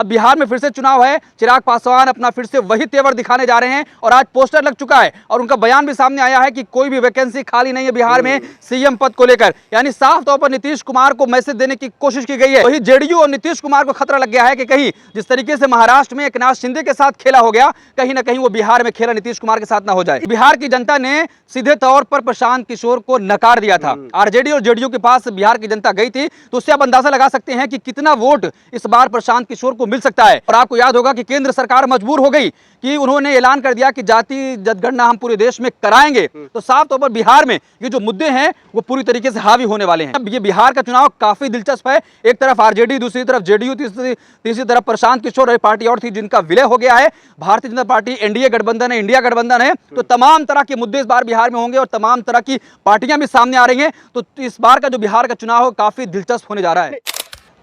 अब बिहार में फिर से चुनाव है। चिराग पासवान अपना फिर से वही तेवर दिखाने जा रहे हैं और आज पोस्टर लग चुका है और उनका बयान भी सामने आया है कि कोई भी वैकेंसी खाली नहीं है बिहार में सीएम पद को लेकर। यानी साफ तौर पर नीतीश कुमार को मैसेज देने की कोशिश की गई है। वही जेडीयू और नीतीश कुमार को खतरा लग गया है कि कहीं जिस तरीके से महाराष्ट्र में एकनाथ शिंदे के साथ खेला हो गया, कहीं ना कहीं वो बिहार में खेला नीतीश कुमार के साथ ना हो जाए। बिहार की जनता ने सीधे तौर पर प्रशांत किशोर को नकार दिया था। आरजेडी और जेडीयू के पास बिहार की जनता गई थी, तो उससे आप अंदाजा लगा सकते हैं कि कितना वोट इस बार प्रशांत किशोर को मिल सकता है। और आपको याद होगा कि केंद्र सरकार मजबूर हो गई कि उन्होंने ऐलान कर दिया कि जाति जनगणना हम पूरे देश में कराएंगे। तो साफ तौर पर बिहार में ये जो मुद्दे हैं वो पूरी तरीके से हावी होने वाले हैं। अब ये बिहार का चुनाव काफी दिलचस्प है। एक तरफ आरजेडी, दूसरी तरफ जेडीयू, तीसरी तरफ प्रशांत किशोर और पार्टी और थी जिनका विलय हो गया है। भारतीय जनता पार्टी एनडीए गठबंधन है, इंडिया गठबंधन है। तो तमाम तरह के मुद्दे इस बार बिहार में होंगे और तमाम तरह की पार्टियां भी सामने आ रही हैं। तो इस बार का जो बिहार का चुनाव है काफी दिलचस्प होने जा रहा है।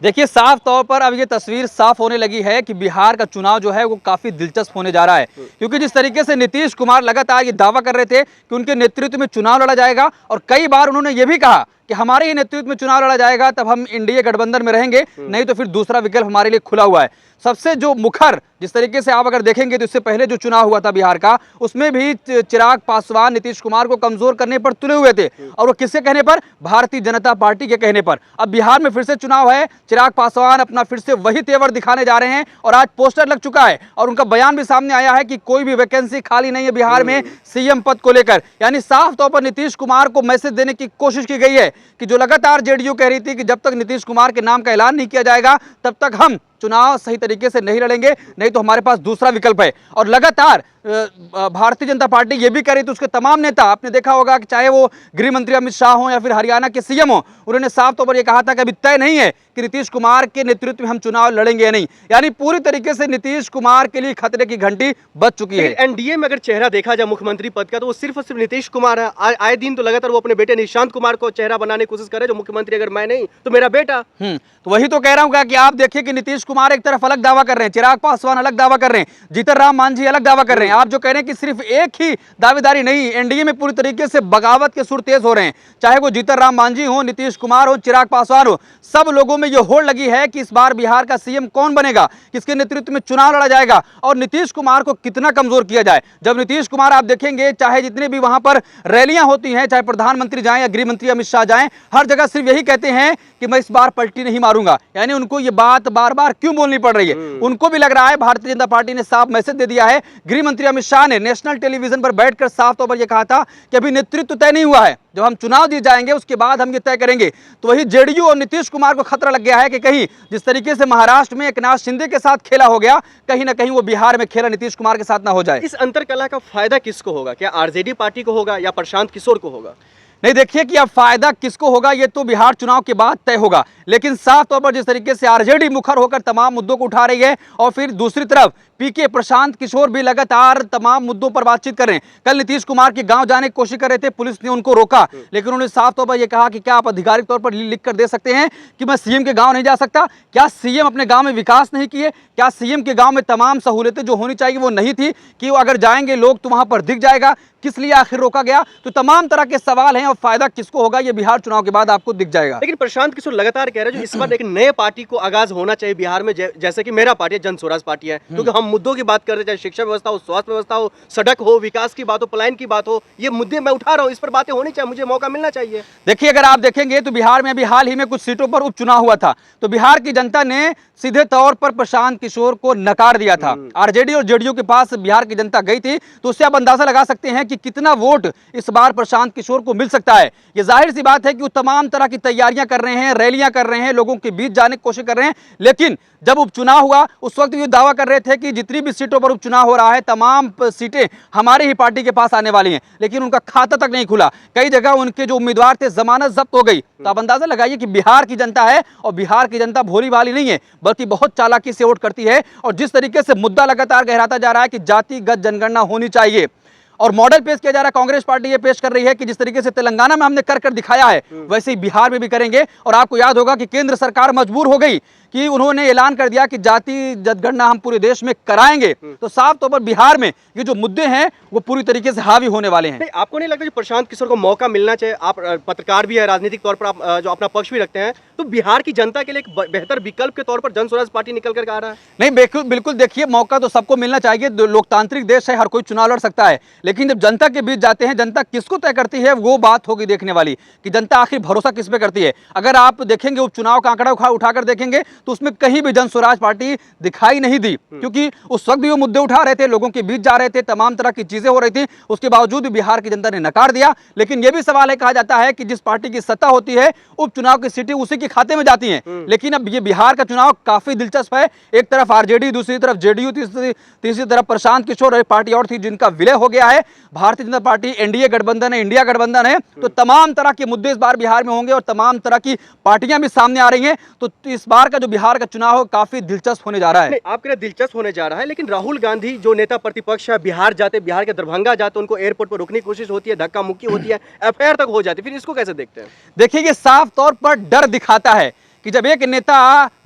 देखिए साफ तौर पर अब ये तस्वीर साफ होने लगी है कि बिहार का चुनाव जो है वो काफी दिलचस्प होने जा रहा है, क्योंकि जिस तरीके से नीतीश कुमार लगातार ये दावा कर रहे थे कि उनके नेतृत्व में चुनाव लड़ा जाएगा और कई बार उन्होंने ये भी कहा कि हमारे ही नेतृत्व में चुनाव लड़ा जाएगा तब हम इंडिया गठबंधन में रहेंगे, नहीं तो फिर दूसरा विकल्प हमारे लिए खुला हुआ है। सबसे जो मुखर जिस तरीके से आप अगर देखेंगे तो इससे पहले जो चुनाव हुआ था बिहार का, उसमें भी चिराग पासवान नीतीश कुमार को कमजोर करने पर तुले हुए थे और वो किसके कहने पर? भारतीय जनता पार्टी के कहने पर। अब बिहार में फिर से चुनाव है। चिराग पासवान अपना फिर से वही तेवर दिखाने जा रहे हैं और आज पोस्टर लग चुका है और उनका बयान भी सामने आया है कि कोई भी वैकेंसी खाली नहीं है बिहार में सीएम पद को लेकर। यानी साफ तौर पर नीतीश कुमार को मैसेज देने की कोशिश की गई है कि जो लगातार जेडीयू कह रही थी कि जब तक नीतीश कुमार के नाम का ऐलान नहीं किया जाएगा तब तक हम चुनाव सही तरीके से नहीं लड़ेंगे, नहीं तो हमारे पास दूसरा विकल्प है। और लगातार भारतीय जनता पार्टी ये भी करी तो उसके तमाम नेता, आपने देखा होगा कि चाहे वो गृह मंत्री अमित शाह हो या फिर हरियाणा के सीएम हो, उन्होंने साफ तौर पर यह कहा था कि अभी तय नहीं है कि नीतीश कुमार के नेतृत्व में हम चुनाव लड़ेंगे या नहीं। यानी पूरी तरीके से नीतीश कुमार के लिए खतरे की घंटी बज चुकी है। एनडीए में अगर चेहरा देखा जाए मुख्यमंत्री पद का तो वो सिर्फ और सिर्फ नीतीश कुमार है। आए दिन तो लगातार वो अपने बेटे निशांत कुमार को चेहरा बनाने की कोशिश करे, जो मुख्यमंत्री अगर मैं नहीं तो मेरा बेटा। तो वही तो कह रहा हूँ कि आप देखिए कि नीतीश कुमार एक तरफ अलग दावा कर रहे हैं, चिराग पासवान अलग दावा कर रहे हैं, जीतन राम मांझी अलग दावा कर रहे हैं। आप जो कह रहे हैं कि सिर्फ एक ही दावेदारी नहीं, एनडीए में पूरी तरीके से बगावत के सुर तेज हो रहे हैं। चाहे वो जीतन राम मांझी हो, नीतीश कुमार हो, चिराग पासवान हो, सब लोगों में ये होड़ लगी है कि इस बार बिहार का सीएम कौन बनेगा, किसके नेतृत्व में चुनाव लड़ा जाएगा और नीतीश कुमार को कितना कमजोर किया जाए। जब नीतीश कुमार आप देखेंगे चाहे जितने भी वहां पर रैलियां होती हैं, चाहे प्रधानमंत्री जाएं या गृह मंत्री अमित शाह जाएं, हर जगह सिर्फ यही कहते हैं कि मैं इस बार पलटी नहीं मारूंगा। यानी उनको ये बात बार बार क्यों बोलनी पड़ रही है? उनको भी लग रहा है भारतीय जनता पार्टी ने साफ मैसेज दे दिया है। गृह मंत्री अमित शाह ने नेशनल टेलीविजन पर बैठकर साफ तौर पर यह कहा था कि अभी नेतृत्व तय नहीं हुआ है, जब हम चुनाव जीत जाएंगे उसके बाद हम ये तय करेंगे। तो वही जेडीयू और नीतीश कुमार को खतरा लग गया है कि कहीं जिस तरीके से महाराष्ट्र में एकनाथ शिंदे के साथ खेला हो गया, कहीं ना कहीं वो बिहार में खेला नीतीश कुमार के साथ ना हो जाए। इस अंतरकलह का फायदा किसको होगा? क्या आरजेडी पार्टी को होगा या प्रशांत किशोर को होगा? नहीं, देखिए कि अब फायदा किसको होगा ये तो बिहार चुनाव के बाद तय होगा, लेकिन साफ तौर पर जिस तरीके से आरजेडी मुखर होकर तमाम मुद्दों को उठा रही है और फिर दूसरी तरफ पीके प्रशांत किशोर भी लगातार तमाम मुद्दों पर बातचीत कर रहे हैं। कल नीतीश कुमार के गांव जाने की कोशिश कर रहे थे, पुलिस ने उनको रोका, लेकिन उन्होंने साफ तौर पर यह कहा कि क्या आप आधिकारिक तौर पर लिख कर दे सकते हैं कि मैं सीएम के गांव नहीं जा सकता? क्या सीएम अपने गांव में विकास नहीं किए? क्या सीएम के गांव में तमाम सहूलियतें जो होनी चाहिए वो नहीं थी कि वो अगर जाएंगे लोग तो वहां पर दिख जाएगा? किस लिए आखिर रोका गया? तो तमाम तरह के सवाल हैं और फायदा किसको होगा ये बिहार चुनाव के बाद आपको दिख जाएगा। लेकिन प्रशांत किशोर लगातार कह रहे हैं जो इस बार एक नए पार्टी को आगाज होना चाहिए बिहार में, जैसे कि मेरा पार्टी जन स्वराज पार्टी है, क्योंकि हम मुद्दों की बात कर रहे हैं, चाहे शिक्षा व्यवस्था हो, स्वास्थ्य व्यवस्था हो, सड़क हो, विकास की बात हो, पलायन की बात हो, ये मुद्दे मैं उठा रहा हूँ, इस पर बातें होनी चाहिए, मुझे मौका मिलना चाहिए। देखिए अगर आप देखेंगे तो बिहार में अभी हाल ही में कुछ सीटों पर उपचुनाव हुआ था, तो बिहार की जनता ने सीधे तौर पर प्रशांत किशोर को नकार दिया था। आरजेडी और जेडीयू के पास बिहार की जनता गई थी, तो उससे आप अंदाजा लगा सकते हैं कि कितना वोट इस बार प्रशांत किशोर को मिल सकता है। ये जाहिर सी बात है कि वो तमाम तरह की तैयारियां कर रहे हैं, रैलियां कर रहे हैं, लोगों के बीच जाने की कोशिश कर रहे हैं, लेकिन जब उपचुनाव हुआ उस वक्त ये दावा कर रहे थे कि जितनी भी सीटों पर उपचुनाव हो रहा है तमाम सीटें हमारे ही पार्टी के पास आने वाली हैं, लेकिन उनका खाता तक नहीं खुला। कई जगह उनके जो उम्मीदवार थे जमानत जब्त हो गई। तो आप अंदाजा लगाइए कि बिहार की जनता है और बिहार की जनता भोली भाली नहीं है, बल्कि बहुत चालाकी से वोट करती है। और जिस तरीके से मुद्दा लगातार गहराता जा रहा है कि जातिगत जनगणना होनी चाहिए और मॉडल पेश किया जा रहा है, कांग्रेस पार्टी ये पेश कर रही है कि जिस तरीके से तेलंगाना में हमने कर दिखाया है वैसे ही बिहार में भी करेंगे। और आपको याद होगा कि केंद्र सरकार मजबूर हो गई कि उन्होंने ऐलान कर दिया कि जाति जनगणना हम पूरे देश में कराएंगे, तो साफ तौर पर बिहार में ये जो मुद्दे हैं वो पूरी तरीके से हावी होने वाले हैं। नहीं, आपको नहीं लगता कि प्रशांत किशोर को मौका मिलना चाहिए? आप पत्रकार भी है, राजनीतिक तौर पर आप जो अपना पक्ष भी रखते हैं, तो बिहार की जनता के लिए एक बेहतर विकल्प के तौर पर जन स्वराज पार्टी निकल कर आ रहा है। नहीं, बिल्कुल बिल्कुल, देखिए मौका तो सबको मिलना चाहिए, लोकतांत्रिक देश है, हर कोई चुनाव लड़ सकता है, लेकिन जब जनता के बीच जाते हैं, जनता किसको तय करती है वो बात होगी देखने वाली कि जनता आखिर भरोसा किस पे करती है। अगर आप देखेंगे उपचुनाव का आंकड़ा उठाकर देखेंगे तो उसमें कहीं भी जन स्वराज पार्टी दिखाई नहीं दी, क्योंकि उस वक्त भी वो मुद्दे उठा रहे थे, लोगों के बीच जा रहे थे, तमाम तरह की चीजें हो रही थी, उसके बावजूद भी बिहार की जनता ने नकार दिया। लेकिन यह भी सवाल है, कहा जाता है कि जिस पार्टी की सत्ता होती है उपचुनाव की सीटें उसी के खाते में जाती हैं, लेकिन अब ये बिहार का चुनाव काफी दिलचस्प है। एक तरफ आरजेडी, दूसरी तरफ जेडीयू, तीसरी तरफ प्रशांत किशोर, एक पार्टी और थी जिनका विलय हो गया है। भारतीय जनता पार्टी एनडीए गठबंधन है, इंडिया गठबंधन है, तो तमाम तरह के मुद्दे इस बार बिहार में होंगे और तमाम तरह की पार्टियां भी सामने आ रही हैं। तो इस बार का जो बिहार का चुनाव है काफी दिलचस्प होने जा रहा है। आपके लिए दिलचस्प होने जा रहा है, लेकिन राहुल गांधी जो नेता प्रतिपक्ष है, बिहार जाते, बिहार के दरभंगा जाते, उनको एयरपोर्ट पर रोकने की कोशिश होती है, धक्का मुक्की होती है, एफआईआर तक हो जाती है, फिर इसको कैसे देखते हैं? देखिए, ये साफ तौर पर डर दिखाता है कि जब एक नेता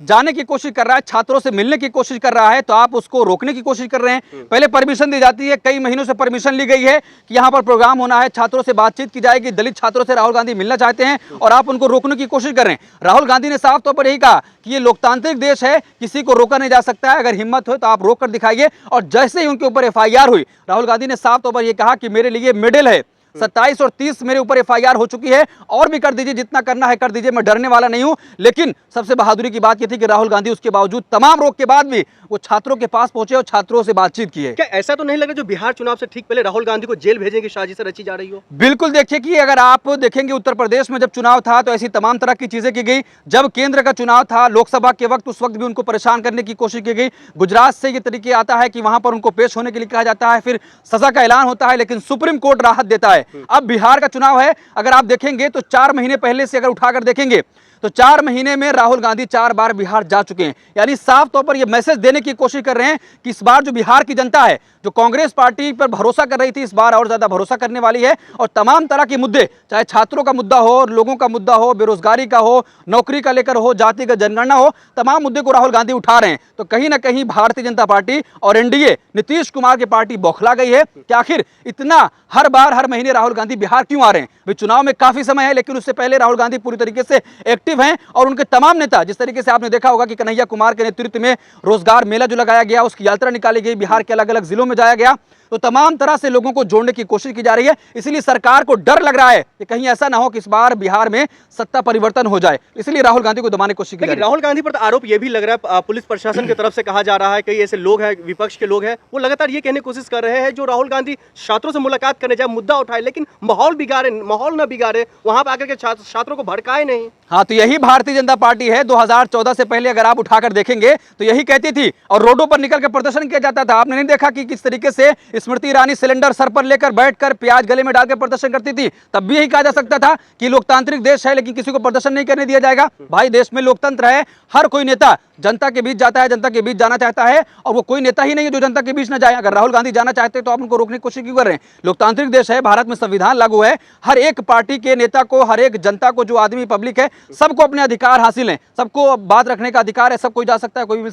जाने की कोशिश कर रहा है, छात्रों से मिलने की कोशिश कर रहा है, तो आप उसको रोकने की कोशिश कर रहे हैं। पहले परमिशन दी जाती है, कई महीनों से परमिशन ली गई है कि यहां पर प्रोग्राम होना है, छात्रों से बातचीत की जाएगी, दलित छात्रों से राहुल गांधी मिलना चाहते हैं और आप उनको रोकने की कोशिश कर रहे हैं। राहुल गांधी ने साफ तौर पर यही कहा कि ये लोकतांत्रिक देश है, किसी को रोका नहीं जा सकता है, अगर हिम्मत हो तो आप रोक कर दिखाइए। और जैसे ही उनके ऊपर एफआईआर हुई, राहुल गांधी ने साफ तौर पर यह कहा कि मेरे लिए मेडल है, 27 और 30 मेरे ऊपर एफआईआर हो चुकी है, और भी कर दीजिए, जितना करना है कर दीजिए, मैं डरने वाला नहीं हूं। लेकिन सबसे बहादुरी की बात यह थी कि राहुल गांधी उसके बावजूद, तमाम रोक के बाद भी वो छात्रों के पास पहुंचे और छात्रों से बातचीत की है। क्या ऐसा तो नहीं लग रहा जो बिहार चुनाव से ठीक पहले राहुल गांधी को जेल भेजने की साजिश रची जा रही हो? बिल्कुल, देखिए कि अगर आप देखेंगे उत्तर प्रदेश में जब चुनाव था तो ऐसी तमाम तरह की चीजें की गई। जब केंद्र का चुनाव था लोकसभा के वक्त, उस वक्त भी उनको परेशान करने की कोशिश की गई। गुजरात से ये तरीके आता है कि वहां पर उनको पेश होने के लिए कहा जाता है, फिर सजा का ऐलान होता है, लेकिन सुप्रीम कोर्ट राहत देता है। अब बिहार का चुनाव है, अगर आप देखेंगे तो 4 महीने पहले से अगर उठाकर देखेंगे तो 4 महीने में राहुल गांधी 4 बार बिहार जा चुके हैं। यानी साफ तौर पर यह मैसेज देने की कोशिश कर रहे हैं कि इस बार जो बिहार की जनता है, जो कांग्रेस पार्टी पर भरोसा कर रही थी, इस बार और ज्यादा भरोसा करने वाली है। और तमाम तरह के मुद्दे, चाहे छात्रों का मुद्दा हो, लोगों का मुद्दा हो, बेरोजगारी का हो, नौकरी का लेकर हो, जातिगत जनगणना हो, तमाम मुद्दे को राहुल गांधी उठा रहे हैं। तो कहीं ना कहीं भारतीय जनता पार्टी और एनडीए नीतीश कुमार की पार्टी बौखला गई है कि आखिर इतना हर बार हर महीने राहुल गांधी बिहार क्यों आ रहे हैं। भाई चुनाव में काफी समय है, लेकिन उससे पहले राहुल गांधी पूरी तरीके से एक्टिव हैं और उनके तमाम नेता, जिस तरीके से आपने देखा होगा कि कन्हैया कुमार के नेतृत्व में रोजगार मेला जो लगाया गया, उसकी यात्रा निकाली गई, बिहार के अलग अलग जिलों में जाया गया, तो तमाम तरह से लोगों को जोड़ने की कोशिश की जा रही है। इसलिए सरकार को डर लग रहा है कि कहीं ऐसा ना हो कि इस बार बिहार में सत्ता परिवर्तन हो जाए, इसलिए राहुल गांधी को दबाने की कोशिश की जा रही है। राहुल गांधी पर तो आरोप यह भी लग रहा है, पुलिस प्रशासन की तरफ से कहा जा रहा है, कई ऐसे लोग हैं, विपक्ष के लोग हैं, वो लगातार ये कहने की कोशिश कर रहे हैं जो राहुल गांधी छात्रों से मुलाकात करने जाए, मुद्दा उठाए, लेकिन माहौल बिगाड़े, माहौल न बिगाड़े, वहां पर आकर के छात्रों को भड़काए नहीं। हाँ, तो यही भारतीय जनता पार्टी है। 2014 से पहले अगर आप उठाकर देखेंगे तो यही कहती थी और रोडों पर निकल कर प्रदर्शन किया जाता था। आपने नहीं देखा कि किस तरीके से स्मृति ईरानी सिलेंडर सर पर लेकर बैठकर प्याज गले में डालकर प्रदर्शन करती थी? तब भी यही कहा जा सकता था कि लोकतांत्रिक देश है, लेकिन किसी को प्रदर्शन नहीं करने दिया जाएगा। भाई, देश में लोकतंत्र है, हर कोई नेता जनता के बीच जाता है, जनता के बीच जाना चाहता है, और वो कोई नेता ही नहीं है जो जनता के बीच न जाए। अगर राहुल गांधी जाना चाहते हैं तो आप उनको रोकने की कोशिश क्यों कर रहे हैं? लोकतांत्रिक देश है, भारत में संविधान लागू है, हर एक पार्टी के नेता को, हर एक जनता को, जो आदमी पब्लिक है, सबको अपने अधिकार हासिल है, सबको बात रखने का अधिकार है, सब कोई जा सकता है, कोई भी